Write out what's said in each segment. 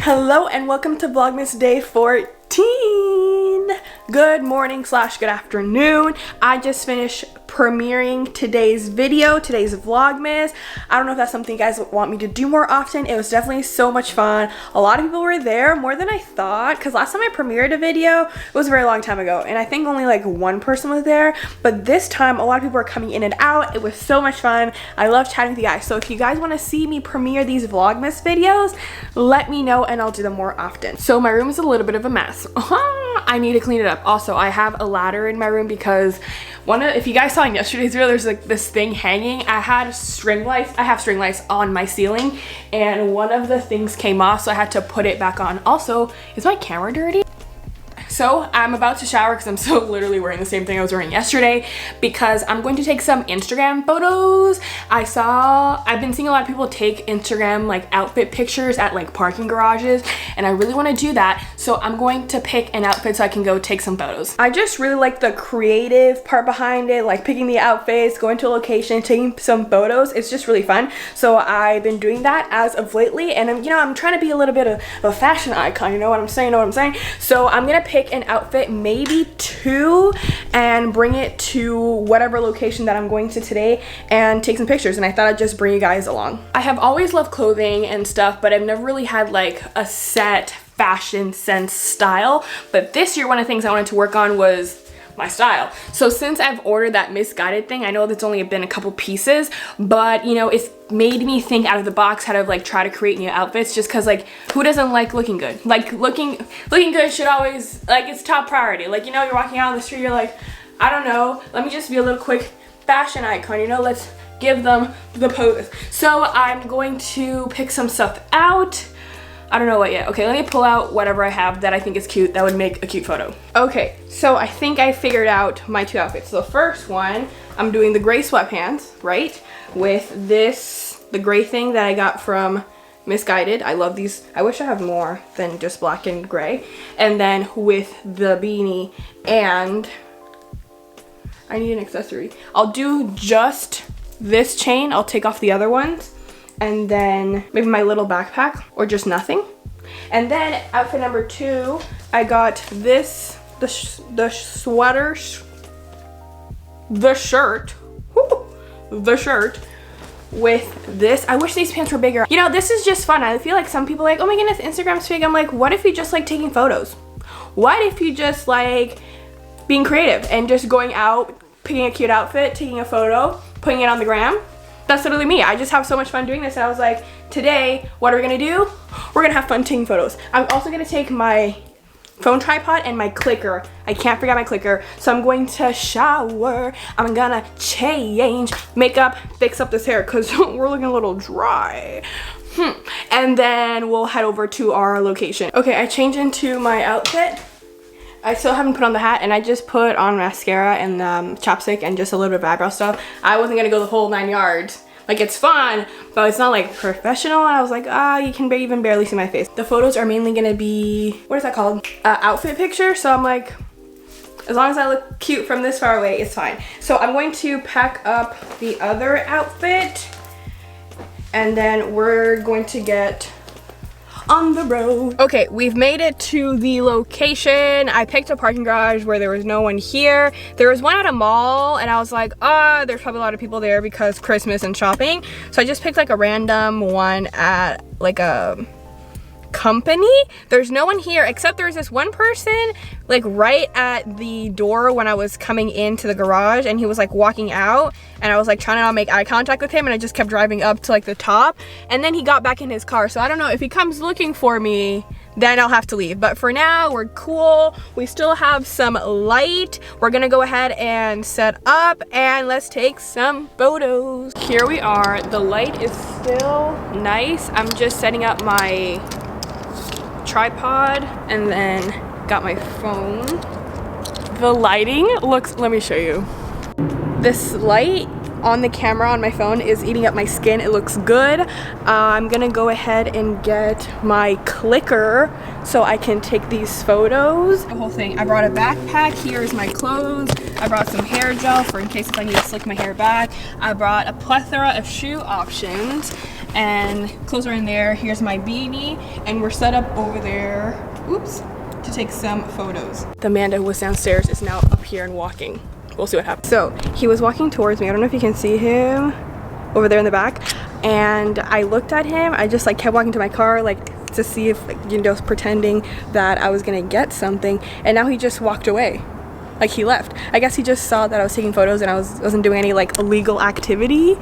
Hello and welcome to Vlogmas Day 14. Good morning / good afternoon. I just finished premiering today's video, today's Vlogmas. I don't know if that's something you guys want me to do more often. It was definitely so much fun. A lot of people were there, more than I thought, because last time I premiered a video, it was a very long time ago, and I think only like one person was there, but this time a lot of people were coming in and out. It was so much fun. I love chatting with you guys, so if you guys want to see me premiere these Vlogmas videos, let me know and I'll do them more often. So my room is a little bit of a mess. I need to clean it up. Also, I have a ladder in my room because if you guys saw in yesterday's video, there's like this thing hanging. I have string lights on my ceiling and one of the things came off, so I had to put it back on. Also, is my camera dirty? So I'm about to shower because I'm still literally wearing the same thing I was wearing yesterday because I'm going to take some Instagram photos. I've been seeing a lot of people take Instagram like outfit pictures at like parking garages, and I really want to do that. So I'm going to pick an outfit so I can go take some photos. I just really like the creative part behind it, like picking the outfits, going to a location, taking some photos. It's just really fun. So I've been doing that as of lately, and I'm trying to be a little bit of a fashion icon. You know what I'm saying? So I'm gonna pick an outfit, maybe two, and bring it to whatever location that I'm going to today and take some pictures, and I thought I'd just bring you guys along. I have always loved clothing and stuff, but I've never really had like a set fashion sense style, but this year one of the things I wanted to work on was my style. So since I've ordered that misguided thing, I know that's only been a couple pieces, but it's made me think out of the box how to like try to create new outfits, just because like who doesn't like looking good? Like looking good should always, like, it's top priority. Like, you're walking out on the street, you're like, I don't know, let me just be a little quick fashion icon, let's give them the pose. So I'm going to pick some stuff out. I don't know what yet. Okay, let me pull out whatever I have that I think is cute, that would make a cute photo. Okay, so I think I figured out my two outfits. So the first one, I'm doing the gray sweatpants, right? With the gray thing that I got from Misguided. I love these. I wish I have more than just black and gray. And then with the beanie, and I need an accessory. I'll do just this chain. I'll take off the other ones. And then maybe my little backpack, or just nothing. And then outfit number two, I got this, the shirt with this. I wish these pants were bigger. This is just fun. I feel like some people are like, oh my goodness, Instagram's fake. I'm like, what if you just like taking photos? What if you just like being creative and just going out, picking a cute outfit, taking a photo, putting it on the gram? That's literally me. I just have so much fun doing this, and I was like, today, what are we gonna do? We're gonna have fun taking photos. I'm also gonna take my phone tripod and my clicker. I can't forget my clicker. So I'm going to shower. I'm gonna change, makeup, fix up this hair because we're looking a little dry. And then we'll head over to our location. Okay, I changed into my outfit. I still haven't put on the hat, and I just put on mascara and chapstick and just a little bit of eyebrow stuff. I wasn't gonna go the whole 9 yards. Like, it's fun, but it's not like professional. And I was like, you can even barely see my face. The photos are mainly gonna be, what is that called? Outfit picture. So I'm like, as long as I look cute from this far away, it's fine. So I'm going to pack up the other outfit, and then we're going to get on the road. Okay, we've made it to the location. I picked a parking garage where there was no one here. There was one at a mall, and I was like, there's probably a lot of people there because Christmas and shopping. So I just picked like a random one at like a company. There's no one here except there's this one person like right at the door when I was coming into the garage, and he was like walking out, and I was like trying to not make eye contact with him, and I just kept driving up to like the top, and then he got back in his car. So I don't know, if he comes looking for me, then I'll have to leave. But for now, we're cool. We still have some light. We're gonna go ahead and set up, and let's take some photos. Here we are. The light is still nice. I'm just setting up my tripod and then got my phone. The lighting looks, let me show you. This light on the camera on my phone is eating up my skin. It looks good. I'm gonna go ahead and get my clicker so I can take these photos. The whole thing. I brought a backpack. Here's my clothes. I brought some hair gel for in case if I need to slick my hair back. I brought a plethora of shoe options. and clothes are in there. Here's my beanie, and we're set up over there, oops, to take some photos. The man that was downstairs is now up here and walking. We'll see what happens. So he was walking towards me. I don't know if you can see him over there in the back. And I looked at him. I just like kept walking to my car, like to see if, like, you know, pretending that I was gonna get something. And now he just walked away. Like he left. I guess he just saw that I was taking photos and I wasn't doing any like illegal activity.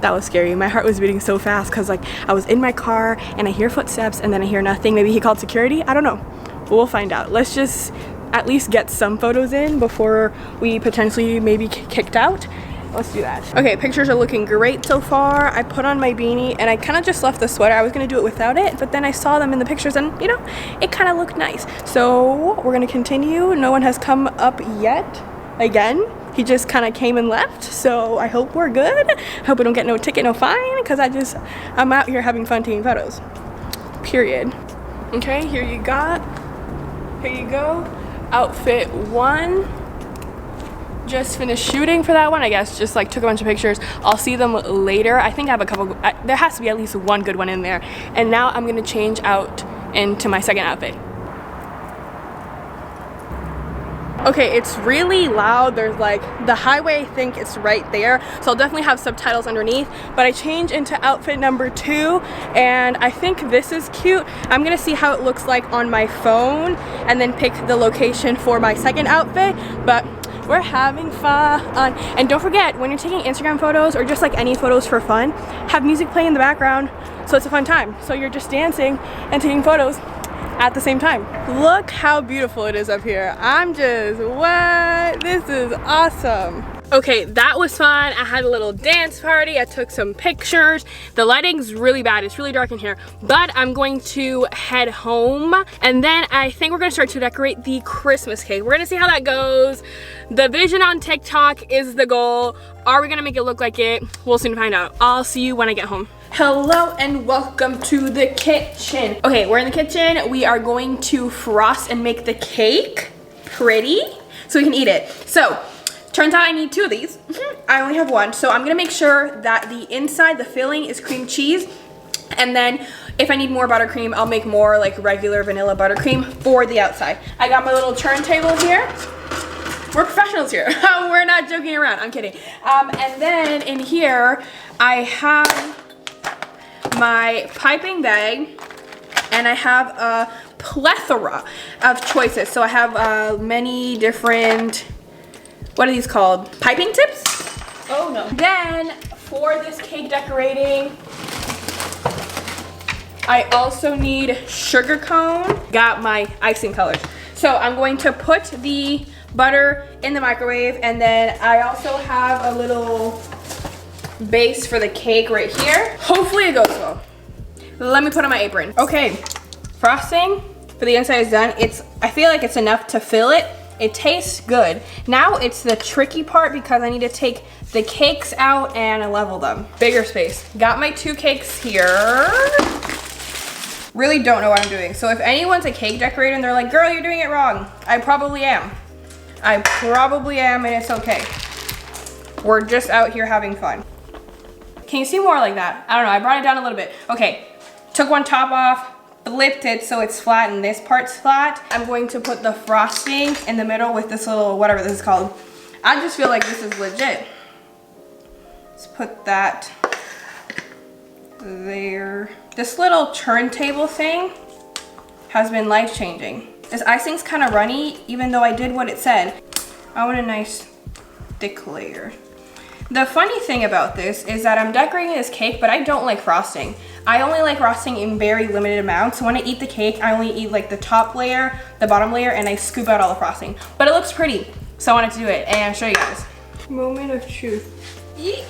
That was scary. My heart was beating so fast because like I was in my car and I hear footsteps and then I hear nothing. Maybe he called security. I don't know. But we'll find out. Let's just at least get some photos in before we potentially maybe kicked out. Let's do that. Okay, pictures are looking great so far. I put on my beanie and I kind of just left the sweater. I was gonna do it without it, but then I saw them in the pictures and, you know, it kind of looked nice. So we're gonna continue. No one has come up yet. Again, he just kind of came and left. So I hope we're good. I hope we don't get no ticket, no fine, because I'm out here having fun taking photos. Period. Okay, here you go. Outfit 1. Just finished shooting for that one. I guess just like took a bunch of pictures. I'll see them later. I think I have a couple, there has to be at least one good one in there. And now I'm gonna change out into my second outfit. Okay, it's really loud. There's like the highway, I think it's right there, so I'll definitely have subtitles underneath. But I changed into outfit number 2 and I think this is cute. I'm gonna see how it looks like on my phone and then pick the location for my second outfit. But we're having fun. And don't forget, when you're taking Instagram photos or just like any photos for fun, have music play in the background so it's a fun time. So you're just dancing and taking photos at the same time. Look how beautiful it is up here. I'm just, what? This is awesome. Okay, that was fun. I had a little dance party. I took some pictures. The lighting's really bad. It's really dark in here, but I'm going to head home and then I think we're gonna start to decorate the Christmas cake. We're gonna see how that goes. The vision on TikTok is the goal. Are we gonna make it look like it? We'll soon find out. I'll see you when I get home. Hello and welcome to the kitchen. Okay, we're in the kitchen. We are going to frost and make the cake pretty so we can eat it. So, turns out I need 2 of these. I only have 1, so I'm gonna make sure that the inside, the filling, is cream cheese. And then if I need more buttercream, I'll make more like regular vanilla buttercream for the outside. I got my little turntable here. We're professionals here. We're not joking around, I'm kidding. And then in here, I have my piping bag and I have a plethora of choices. So I have many different, what are these called? Piping tips? Oh no. Then for this cake decorating, I also need sugar cone. Got my icing colors. So I'm going to put the butter in the microwave and then I also have a little base for the cake right here. Hopefully it goes well. Let me put on my apron. Okay, frosting for the inside is done. I feel like it's enough to fill it. It tastes good. Now it's the tricky part because I need to take the cakes out and level them. Bigger space. Got my 2 cakes here. Really don't know what I'm doing. So if anyone's a cake decorator and they're like, girl, you're doing it wrong, I probably am. I probably am and it's okay. We're just out here having fun. Can you see more like that? I don't know, I brought it down a little bit. Okay, took one top off, flipped it so it's flat and this part's flat. I'm going to put the frosting in the middle with this little, whatever this is called. I just feel like this is legit. Let's put that there. This little turntable thing has been life-changing. This icing's kind of runny, even though I did what it said. I want a nice thick layer. The funny thing about this is that I'm decorating this cake, but I don't like frosting. I only like frosting in very limited amounts. So when I eat the cake, I only eat like the top layer, the bottom layer, and I scoop out all the frosting. But it looks pretty, so I wanted to do it and show you guys. Moment of truth. Yeek.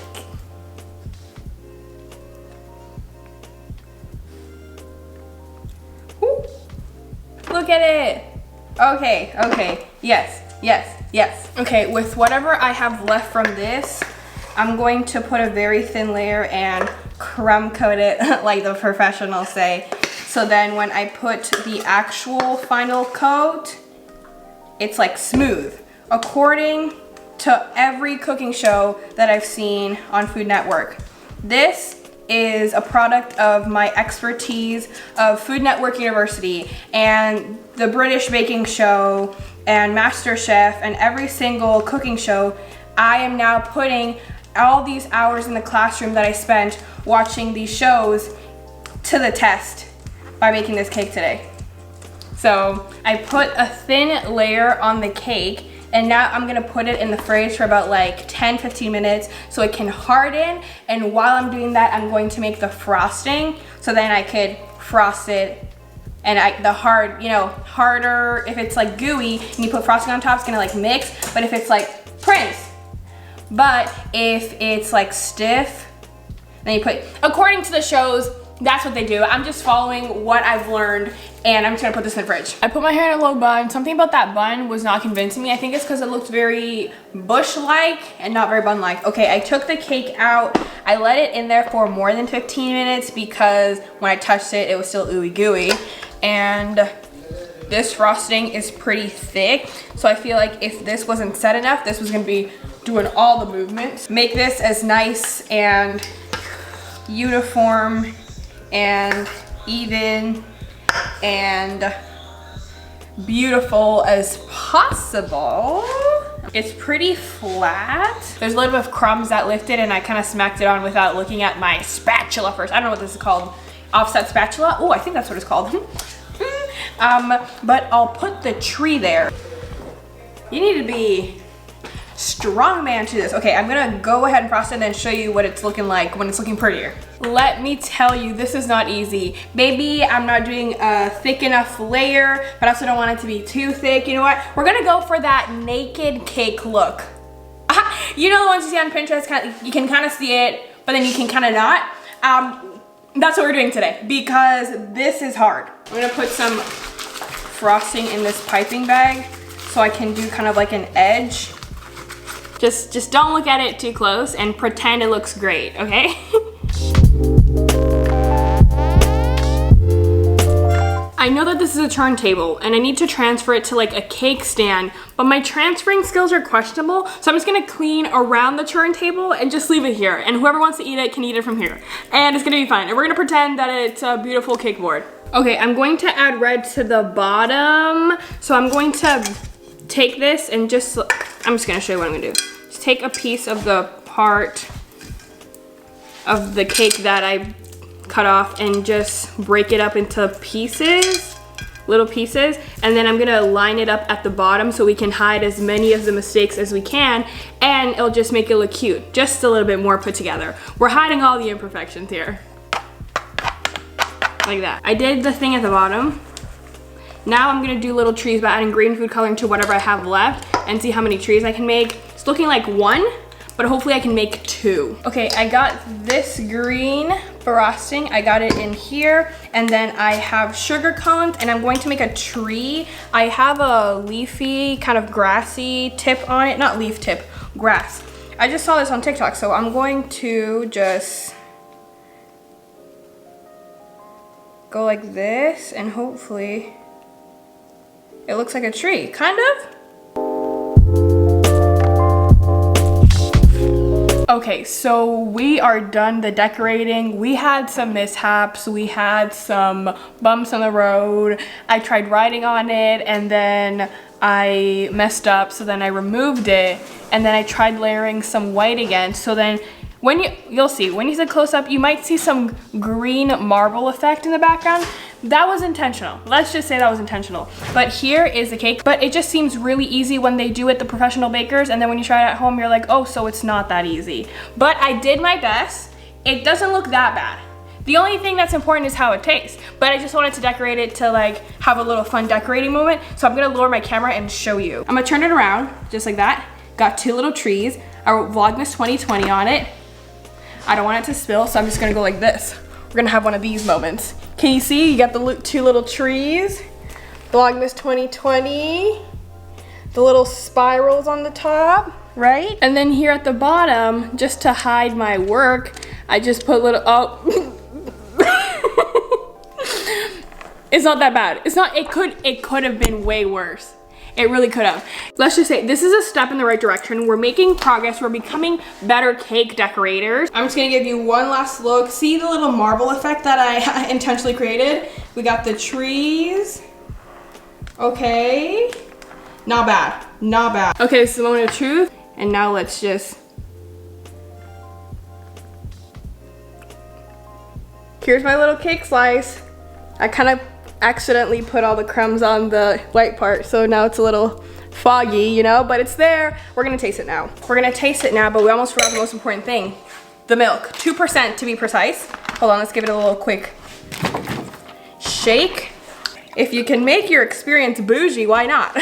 Woo. Look at it. Okay, okay, yes, yes, yes. Okay, with whatever I have left from this, I'm going to put a very thin layer and crumb coat it like the professionals say. So then when I put the actual final coat, it's like smooth. According to every cooking show that I've seen on Food Network, this is a product of my expertise of Food Network University and the British baking show and MasterChef and every single cooking show. I am now putting all these hours in the classroom that I spent watching these shows to the test by making this cake today. So I put a thin layer on the cake, and now I'm gonna put it in the fridge for about like 10-15 minutes so it can harden. And while I'm doing that, I'm going to make the frosting so then I could frost it. And the hard, you know, harder, if it's like gooey and you put frosting on top, it's gonna like mix. But if it's like Prince, but if it's like stiff, then you put, according to the shows, that's what they do. I'm just following what I've learned, and I'm just gonna put this in the fridge. I put my hair in a low bun. Something about that bun was not convincing me. I think it's because it looked very bush-like and not very bun-like. Okay, I took the cake out. I let it in there for more than 15 minutes because when I touched it, it was still ooey gooey. And this frosting is pretty thick, so I feel like if this wasn't set enough, this was gonna be doing all the movements. Make this as nice and uniform and even and beautiful as possible. It's pretty flat. There's a little bit of crumbs that lifted, and I kind of smacked it on without looking at my spatula first. I don't know what this is called. Offset spatula? Oh, I think that's what it's called. But I'll put the tree there. You need to be strong man to this. Okay, I'm gonna go ahead and frost it and then show you what it's looking like when it's looking prettier. Let me tell you, this is not easy. Maybe I'm not doing a thick enough layer, but I also don't want it to be too thick. You know what? We're gonna go for that naked cake look. You know the ones you see on Pinterest, you can kind of see it, but then you can kind of not. That's what we're doing today because this is hard. I'm gonna put some frosting in this piping bag so I can do kind of like an edge. Just don't look at it too close and pretend it looks great, okay? I know that this is a turntable and I need to transfer it to like a cake stand, but my transferring skills are questionable, so I'm just gonna clean around the turntable and just leave it here, and whoever wants to eat it can eat it from here. And it's gonna be fine, and we're gonna pretend that it's a beautiful cake board. Okay, I'm going to add red to the bottom, so I'm going to take this and I'm just gonna show you what I'm gonna do. Just take a piece of the part of the cake that I cut off and just break it up into pieces, little pieces, and then I'm gonna line it up at the bottom so we can hide as many of the mistakes as we can, and it'll just make it look cute, just a little bit more put together. We're hiding all the imperfections here. Like that. I did the thing at the bottom. Now I'm gonna do little trees by adding green food coloring to whatever I have left and see how many trees I can make. It's looking like 1, but hopefully I can make 2. Okay, I got this green frosting. I got it in here, and then I have sugar cones, and I'm going to make a tree. I have a leafy, kind of grassy tip on it. Not leaf tip, grass. I just saw this on TikTok, so I'm going to just go like this, and hopefully it looks like a tree, kind of. Okay, so we are done the decorating. We had some mishaps. We had some bumps on the road. I tried writing on it and then I messed up, so then I removed it, and then I tried layering some white again. So then when you'll see, when you see close up, you might see some green marble effect in the background. That was intentional. Let's just say that was intentional. But here is the cake. But it just seems really easy when they do it, the professional bakers, and then when you try it at home, you're like, oh, so it's not that easy. But I did my best. It doesn't look that bad. The only thing that's important is how it tastes. But I just wanted to decorate it to like have a little fun decorating moment. So I'm gonna lower my camera and show you. I'm gonna turn it around, just like that. Got 2 little trees. I wrote Vlogmas 2020 on it. I don't want it to spill, so I'm just gonna go like this. We're gonna have one of these moments. Can you see? You got the 2 little trees. Vlogmas 2020. The little spirals on the top, right? And then here at the bottom, just to hide my work, I just put little, oh. It's not that bad. It's not, it could have been way worse. It really could have. Let's just say this is a step in the right direction. We're making progress. We're becoming better cake decorators. I'm just gonna give you one last look. See the little marble effect that I intentionally created? We got the trees. Okay. Not bad, not bad. Okay, this is the moment of truth. And now let's just. Here's my little cake slice. I kind of accidentally put all the crumbs on the white part, so now it's a little foggy, you know, but it's there. We're gonna taste it now. We're gonna taste it now, but we almost forgot the most important thing. The milk, 2% to be precise. Hold on, let's give it a little quick shake. If you can make your experience bougie, why not?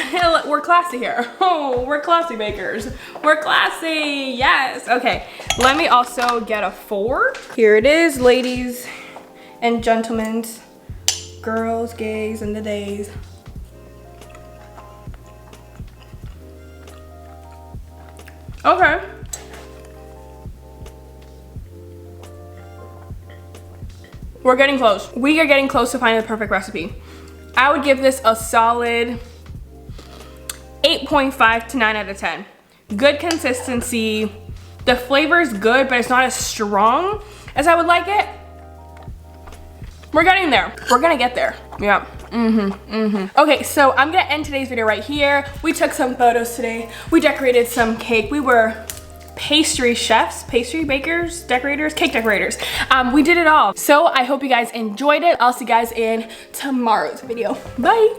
We're classy here. Oh, we're classy bakers. We're classy, yes. Okay, let me also get a fork. Here it is, ladies and gentlemen, girls, gays, and the days. Okay. We're getting close. We are getting close to finding the perfect recipe. I would give this a solid 8.5 to 9 out of 10. Good consistency. The flavor is good, but it's not as strong as I would like it. We're getting there. We're gonna get there. Yeah. Okay, so I'm gonna end today's video right here. We took some photos today. We decorated some cake. We were pastry chefs, pastry bakers, decorators, cake decorators. We did it all. So I hope you guys enjoyed it. I'll see you guys in tomorrow's video. Bye.